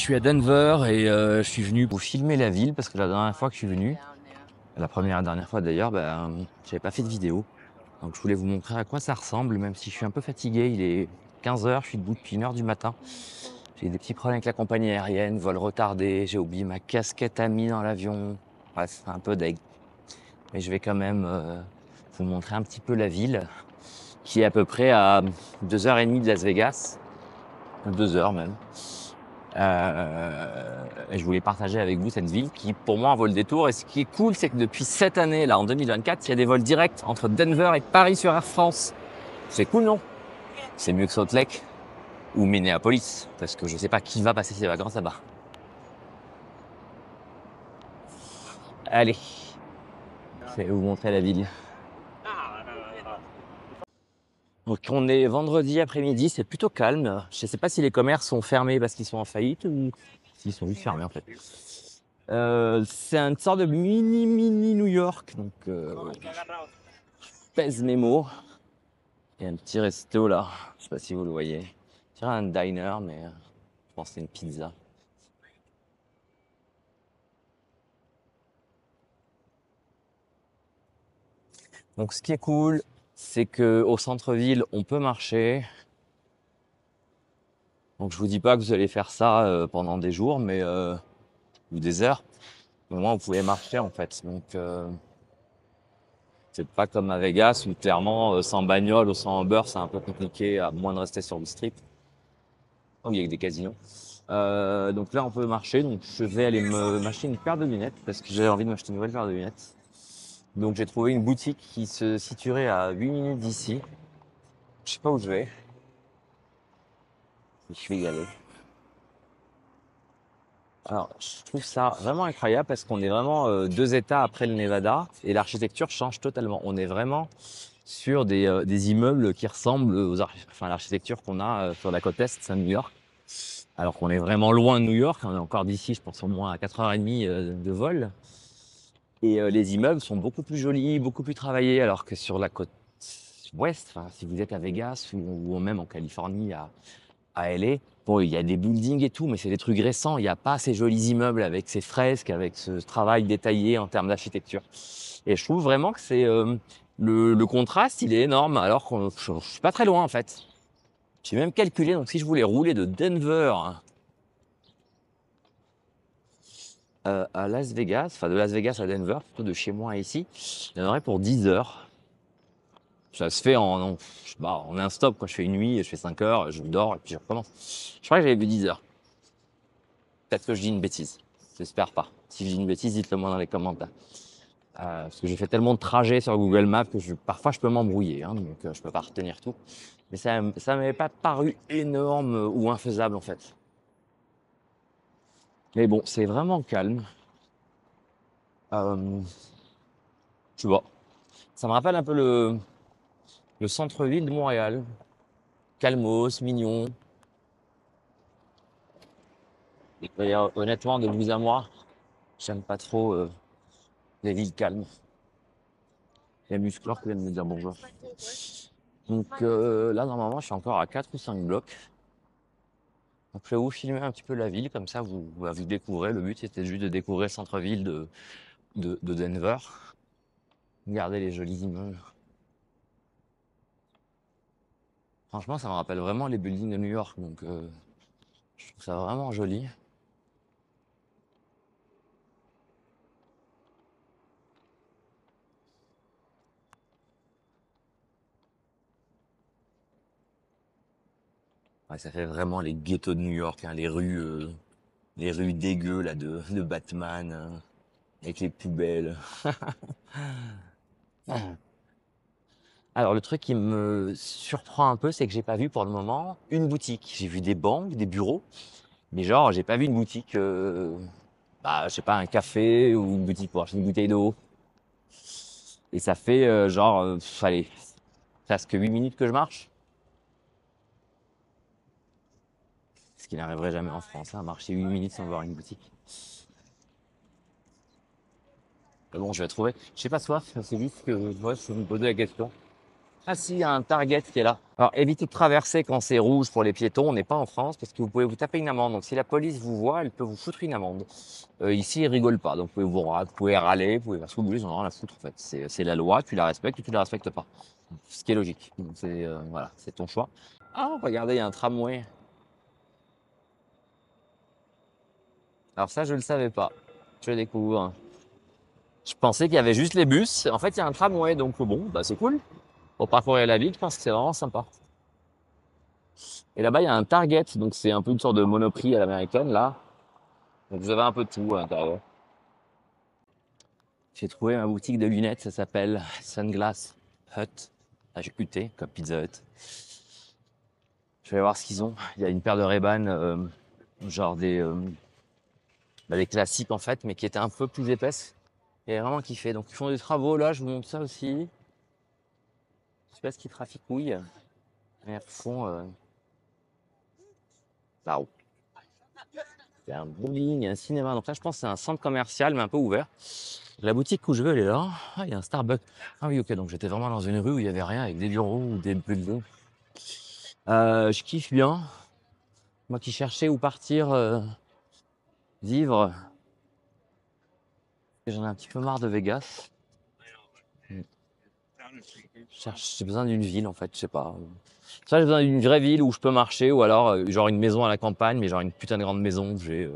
suis à Denver et je suis venu pour filmer la ville parce que la dernière fois que je suis venu, la première et dernière fois d'ailleurs, j'avais pas fait de vidéo. Donc je voulais vous montrer à quoi ça ressemble, même si je suis un peu fatigué. Il est 15 heures, je suis debout depuis 1 heure du matin. J'ai des petits problèmes avec la compagnie aérienne, vol retardé, j'ai oublié ma casquette amie dans l'avion. Bref, un peu deg. Mais je vais quand même vous montrer un petit peu la ville, qui est à peu près à 2h30 de Las Vegas, 2 heures même. Et je voulais partager avec vous cette ville qui, pour moi, en vaut le détour. Et ce qui est cool, c'est que depuis cette année, là, en 2024, il y a des vols directs entre Denver et Paris sur Air France. C'est cool, non? C'est mieux que Salt Lake ou Minneapolis, parce que je sais pas qui va passer ses vacances là-bas. Allez, je vais vous montrer la ville. Donc on est vendredi après-midi, c'est plutôt calme. Je sais pas si les commerces sont fermés parce qu'ils sont en faillite ou s'ils sont juste fermés en fait. C'est une sorte de mini New York, donc pèse mes mots. Il y a un petit resto là, je sais pas si vous le voyez. C'est un diner, mais je pense que c'est une pizza. Donc ce qui est cool, c'est que au centre-ville, on peut marcher. Donc je vous dis pas que vous allez faire ça pendant des jours, mais ou des heures. Mais au moins vous pouvez marcher en fait. Donc c'est pas comme à Vegas où clairement sans bagnole ou sans Uber, c'est un peu compliqué à moins de rester sur le strip. Oh, il y a des casinos. Donc là, on peut marcher. Donc je vais aller m'acheter une paire de lunettes parce que j'ai envie de m'acheter une nouvelle paire de lunettes. Donc j'ai trouvé une boutique qui se situerait à 8 minutes d'ici. Je sais pas où je vais. Je vais y aller. Alors, je trouve ça vraiment incroyable parce qu'on est vraiment 2 États après le Nevada et l'architecture change totalement. On est vraiment sur des immeubles qui ressemblent à l'architecture qu'on a sur la côte est, à New York. Alors qu'on est vraiment loin de New York. On est encore d'ici, je pense, au moins à 4h30 de vol. Et les immeubles sont beaucoup plus jolis, beaucoup plus travaillés, alors que sur la côte ouest, enfin, si vous êtes à Vegas ou même en Californie, à LA, bon, il y a des buildings et tout, mais c'est des trucs récents. Il n'y a pas ces jolis immeubles avec ces fresques, avec ce travail détaillé en termes d'architecture. Et je trouve vraiment que le contraste, il est énorme, alors que je suis pas très loin en fait. J'ai même calculé, donc si je voulais rouler de Denver à Las Vegas, enfin de Las Vegas à Denver, plutôt de chez moi à ici, il y en aurait pour 10 heures. Ça se fait en un stop, quoi. Je fais une nuit, je fais 5 heures, je dors et puis je recommence. Je crois que j'avais vu 10 heures. Peut-être que je dis une bêtise. J'espère pas. Si je dis une bêtise, dites-le moi dans les commentaires. Parce que j'ai fait tellement de trajets sur Google Maps que parfois je peux m'embrouiller, hein, donc je peux pas retenir tout. Mais ça m'avait pas paru énorme ou infaisable en fait. Mais bon, c'est vraiment calme. Euh, tu vois, ça me rappelle un peu le centre-ville de Montréal. Calmos, mignon. Et honnêtement, de vous à moi, j'aime pas trop les villes calmes. Il y a Musclor qui vient de me dire bonjour. Donc là, normalement, je suis encore à 4 ou 5 blocs. Donc je vais vous filmer un petit peu la ville, comme ça vous découvrez. Le but c'était juste de découvrir le centre-ville de Denver. Regardez les jolis immeubles. Franchement, ça me rappelle vraiment les buildings de New York, donc je trouve ça vraiment joli. Ouais, ça fait vraiment les ghettos de New York, hein, les rues dégueu là de Batman, hein, avec les poubelles. Alors le truc qui me surprend un peu, c'est que j'ai pas vu pour le moment une boutique. J'ai vu des banques, des bureaux, mais genre j'ai pas vu une boutique, je sais pas, un café ou une boutique pour acheter une bouteille d'eau. Et ça fait allez, presque 8 minutes que je marche. Ce qui n'arriverait jamais en France, hein, marcher 8 minutes sans voir une boutique. Mais bon, je vais trouver. J'ai pas soif, c'est juste que moi, je me posais la question. Ah si, il y a un Target qui est là. Alors évitez de traverser quand c'est rouge pour les piétons, on n'est pas en France parce que vous pouvez vous taper une amende. Donc si la police vous voit, elle peut vous foutre une amende. Ici, ils rigolent pas, donc vous pouvez râler, vous pouvez faire ce que vous voulez, ils en ont rien à foutre en fait. C'est la loi, tu la respectes ou tu la respectes pas. Ce qui est logique. Donc c'est voilà, c'est ton choix. Ah, regardez, il y a un tramway. Alors ça, je ne le savais pas. Je le découvre. Je pensais qu'il y avait juste les bus. En fait, il y a un tramway, donc bon, bah c'est cool. Pour parcourir la ville, je pense que c'est vraiment sympa. Et là-bas, il y a un Target, donc c'est un peu une sorte de Monoprix à l'américaine, là. Donc vous avez un peu de tout à l'intérieur. J'ai trouvé ma boutique de lunettes, ça s'appelle Sunglass Hut, HUT, comme Pizza Hut. Je vais voir ce qu'ils ont. Il y a une paire de Ray-Ban, genre des classiques en fait, mais qui étaient un peu plus épaisses. Et vraiment kiffé. Donc ils font des travaux là, je vous montre ça aussi. Je sais pas ce qu'ils traficouillent, mais ils font la roue. Il y a un bowling, un cinéma. Donc là, je pense que c'est un centre commercial, mais un peu ouvert. La boutique où je veux, elle est là. Ah, il y a un Starbucks. Ah oui, ok. Donc j'étais vraiment dans une rue où il y avait rien, avec des bureaux ou des buildings. Je kiffe bien. Moi qui cherchais où partir vivre, j'en ai un petit peu marre de Vegas. Mm. J'ai besoin d'une ville en fait, je sais pas. Ça, j'ai besoin d'une vraie ville où je peux marcher, ou alors genre une maison à la campagne, mais genre une putain de grande maison où j'ai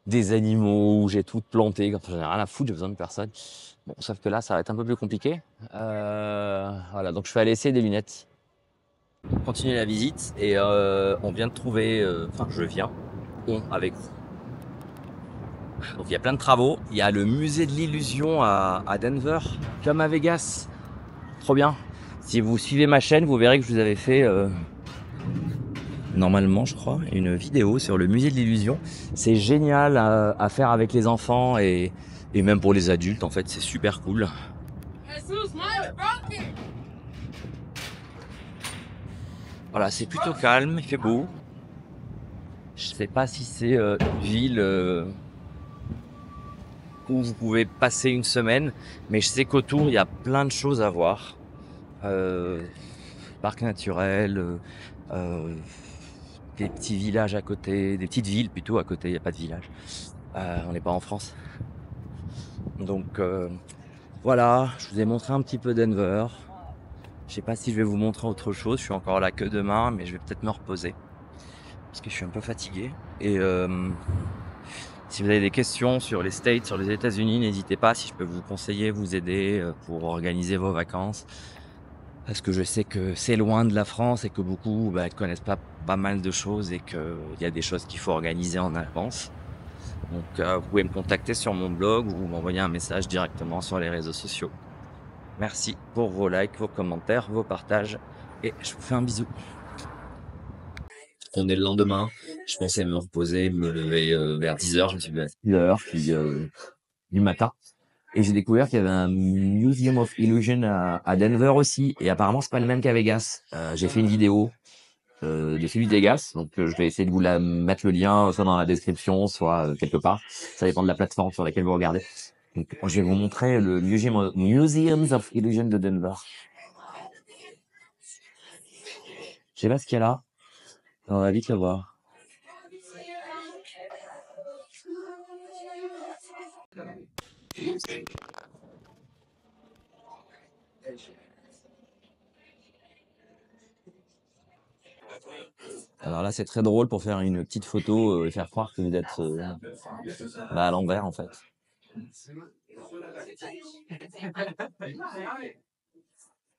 des animaux, où j'ai tout planté. Quand j'en ai rien à foutre, j'ai besoin de personne. Bon, sauf que là, ça va être un peu plus compliqué. Voilà, donc je vais aller essayer des lunettes. On continue la visite et on vient de trouver, enfin je viens, avec vous. Donc il y a plein de travaux. Il y a le musée de l'illusion à Denver, comme à Vegas. Trop bien. Si vous suivez ma chaîne, vous verrez que je vous avais fait normalement, je crois, une vidéo sur le musée de l'illusion. C'est génial à faire avec les enfants et même pour les adultes. En fait, c'est super cool. Voilà, c'est plutôt calme, il fait beau. Je sais pas si c'est une ville où vous pouvez passer une semaine, mais je sais qu'autour il y a plein de choses à voir. Parc naturel, des petits villages à côté, des petites villes plutôt à côté, il n'y a pas de village. On n'est pas en France. Donc voilà, je vous ai montré un petit peu Denver. Je sais pas si je vais vous montrer autre chose, je suis encore là que demain, mais je vais peut-être me reposer. Parce que je suis un peu fatigué. Et si vous avez des questions sur les States, sur les États-Unis, n'hésitez pas, si je peux vous conseiller, vous aider pour organiser vos vacances. Parce que je sais que c'est loin de la France et que beaucoup ne connaissent pas mal de choses et qu'il y a des choses qu'il faut organiser en avance. Donc vous pouvez me contacter sur mon blog ou m'envoyer un message directement sur les réseaux sociaux. Merci pour vos likes, vos commentaires, vos partages et je vous fais un bisou. On est le lendemain, je pensais me reposer, me lever vers 10h, je me suis levé à 6h du matin. Et j'ai découvert qu'il y avait un Museum of Illusion à Denver aussi. Et apparemment, c'est pas le même qu'à Vegas. J'ai fait une vidéo de celui de Vegas. Donc, je vais essayer de vous la mettre le lien, soit dans la description, soit quelque part. Ça dépend de la plateforme sur laquelle vous regardez. Donc, je vais vous montrer le Museums of Illusion de Denver. Je sais pas ce qu'il y a là. On va vite le voir. Alors là, c'est très drôle pour faire une petite photo et faire croire que vous êtes à l'envers en fait.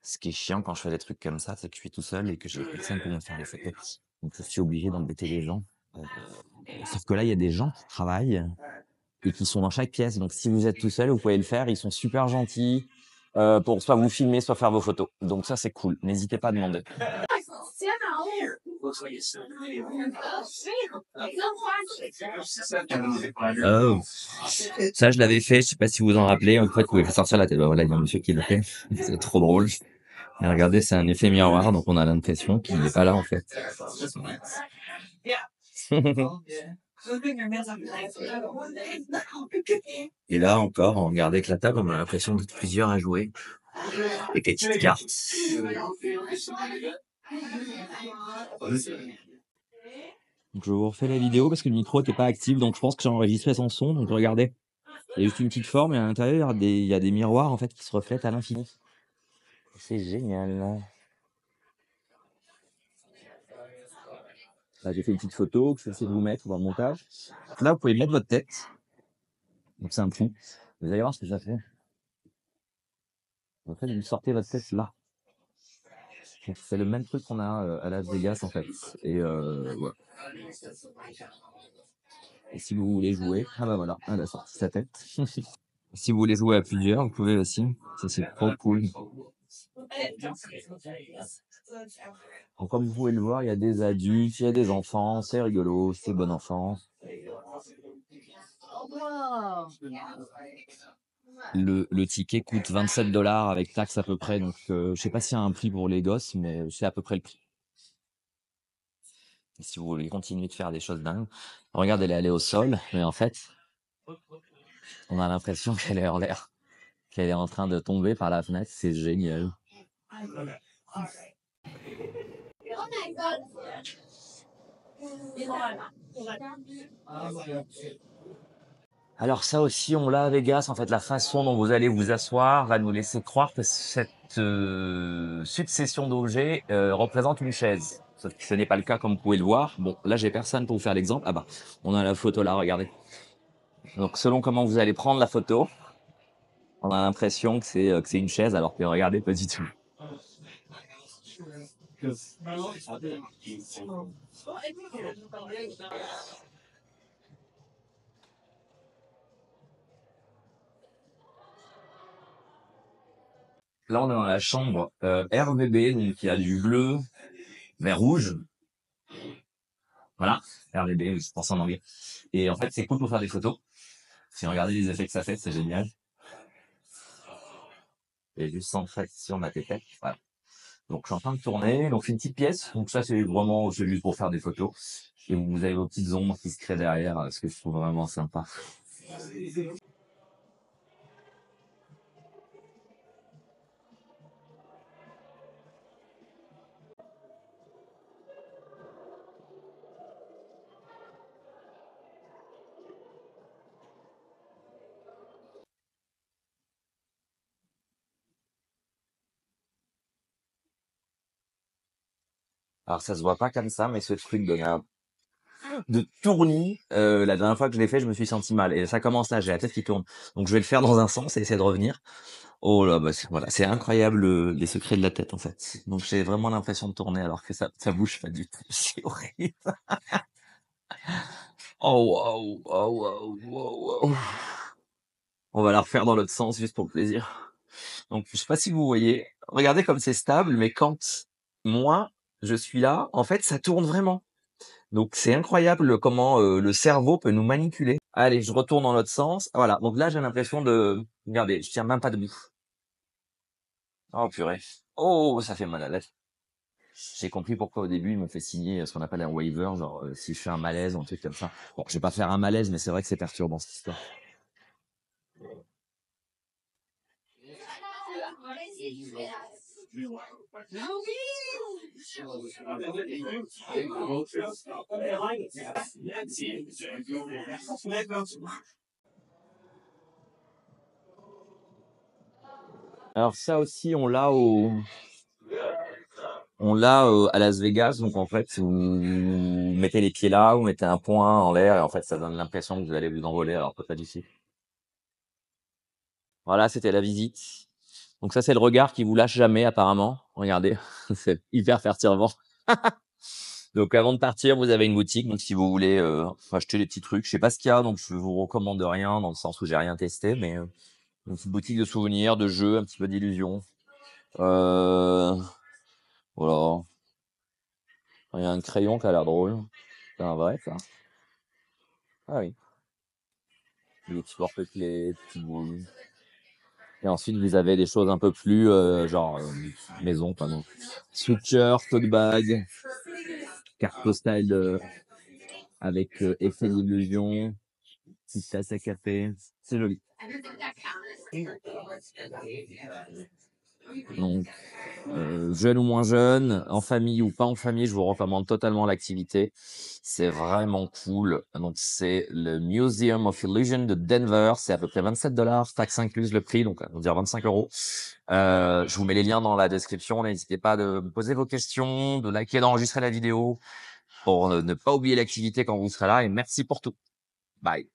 Ce qui est chiant quand je fais des trucs comme ça, c'est que je suis tout seul et que j'ai personne pour me faire les photos. Donc je suis obligé d'embêter les gens. Sauf que là, il y a des gens qui travaillent et qui sont dans chaque pièce. Donc si vous êtes tout seul, vous pouvez le faire. Ils sont super gentils pour soit vous filmer, soit faire vos photos. Donc ça, c'est cool. N'hésitez pas à demander. Oh, ça je l'avais fait, je sais pas si vous en rappelez, en fait vous pouvez faire sortir la tête, voilà il y a un monsieur qui l'a fait, c'est trop drôle. Et regardez, c'est un effet miroir, donc on a l'impression qu'il n'est pas là en fait. Et là encore, on regarde avec la table, on a l'impression d'être plusieurs à jouer. Avec les petites cartes. Donc je vous refais la vidéo parce que le micro n'était pas actif, donc je pense que j'ai enregistré sans son. Donc regardez, il y a juste une petite forme et à l'intérieur, il y a des miroirs en fait qui se reflètent à l'infini. C'est génial. Là, j'ai fait une petite photo que je vais essayer de vous mettre dans le montage. Là, vous pouvez mettre votre tête. Donc c'est un trou. Vous allez voir ce que ça fait. En fait, vous sortez votre tête là. C'est le même truc qu'on a à Las Vegas en fait. Et ouais. Et si vous voulez jouer, ah bah voilà, elle a sorti sa tête. Si vous voulez jouer à plusieurs, vous pouvez aussi. Ça c'est trop cool. Donc, comme vous pouvez le voir, il y a des adultes, il y a des enfants, c'est rigolo, c'est bon enfant. Le ticket coûte 27 $ avec taxe à peu près, donc je sais pas s'il y a un prix pour les gosses, mais c'est à peu près le prix. Et si vous voulez continuer de faire des choses dingues, regarde, elle est allée au sol, mais en fait, on a l'impression qu'elle est en l'air, qu'elle est en train de tomber par la fenêtre, c'est génial. Alors ça aussi, on l'a à Vegas, en fait, la façon dont vous allez vous asseoir va nous laisser croire que cette succession d'objets représente une chaise. Sauf que ce n'est pas le cas comme vous pouvez le voir. Bon, là j'ai personne pour vous faire l'exemple. Ah bah, on a la photo là, regardez. Donc selon comment vous allez prendre la photo, on a l'impression que c'est une chaise, alors que regardez, pas du tout. Là, on est dans la chambre RVB, donc il y a du bleu, vert, rouge. Voilà, RVB, je pense en anglais. Et en fait, c'est cool pour faire des photos. Si vous regardez les effets que ça fait, c'est génial. Et juste centré sur ma tête. Voilà. Donc, je suis en train de tourner. Donc, c'est une petite pièce. Donc, ça, c'est vraiment, c'est juste pour faire des photos. Et vous avez vos petites ombres qui se créent derrière, ce que je trouve vraiment sympa. Alors, ça se voit pas comme ça, mais ce truc de tournis, la dernière fois que je l'ai fait, je me suis senti mal. Et ça commence là, j'ai la tête qui tourne. Donc, je vais le faire dans un sens et essayer de revenir. Oh là, bah, voilà, c'est incroyable les secrets de la tête en fait. Donc j'ai vraiment l'impression de tourner alors que ça bouge pas du tout. C'est horrible. Oh waouh, oh waouh, waouh, waouh. On va la refaire dans l'autre sens juste pour le plaisir. Donc je sais pas si vous voyez, regardez comme c'est stable, mais quand moi je suis là, en fait ça tourne vraiment. Donc c'est incroyable comment le cerveau peut nous manipuler. Allez, je retourne dans l'autre sens. Voilà, donc là j'ai l'impression de, regardez, je tiens même pas debout. Oh purée. Oh, ça fait mal à la tête. J'ai compris pourquoi au début il me fait signer ce qu'on appelle un waiver, genre si je fais un malaise ou un truc comme ça. Bon, je vais pas faire un malaise, mais c'est vrai que c'est perturbant cette histoire. Alors ça aussi, on l'a à Las Vegas. Donc en fait, vous mettez les pieds là, vous mettez un point en l'air et en fait, ça donne l'impression que vous allez vous envoler alors que pas du tout. Voilà, c'était la visite. Donc ça, c'est le regard qui vous lâche jamais apparemment. Regardez, c'est hyper perturbant. Donc avant de partir, vous avez une boutique. Donc si vous voulez acheter des petits trucs, je sais pas ce qu'il y a, donc je vous recommande rien dans le sens où j'ai rien testé, mais une petite boutique de souvenirs, de jeux, un petit peu d'illusions. Euh, voilà. Il y a un crayon qui a l'air drôle. C'est un vrai ça. Ah oui. Des petits porte-clés, petits boules. Et ensuite vous avez des choses un peu plus genre maison, quoi. Donc sweatshirt, tote bag, carte postale avec effet d'illusion, petite tasse à café. C'est joli. Donc, jeune ou moins jeune, en famille ou pas en famille, je vous recommande totalement l'activité. C'est vraiment cool. Donc, c'est le Museum of Illusion de Denver. C'est à peu près $27, taxes incluses le prix, donc on va dire 25 euros. Je vous mets les liens dans la description. N'hésitez pas de me poser vos questions, de liker, d'enregistrer la vidéo pour ne pas oublier l'activité quand vous serez là. Et merci pour tout. Bye.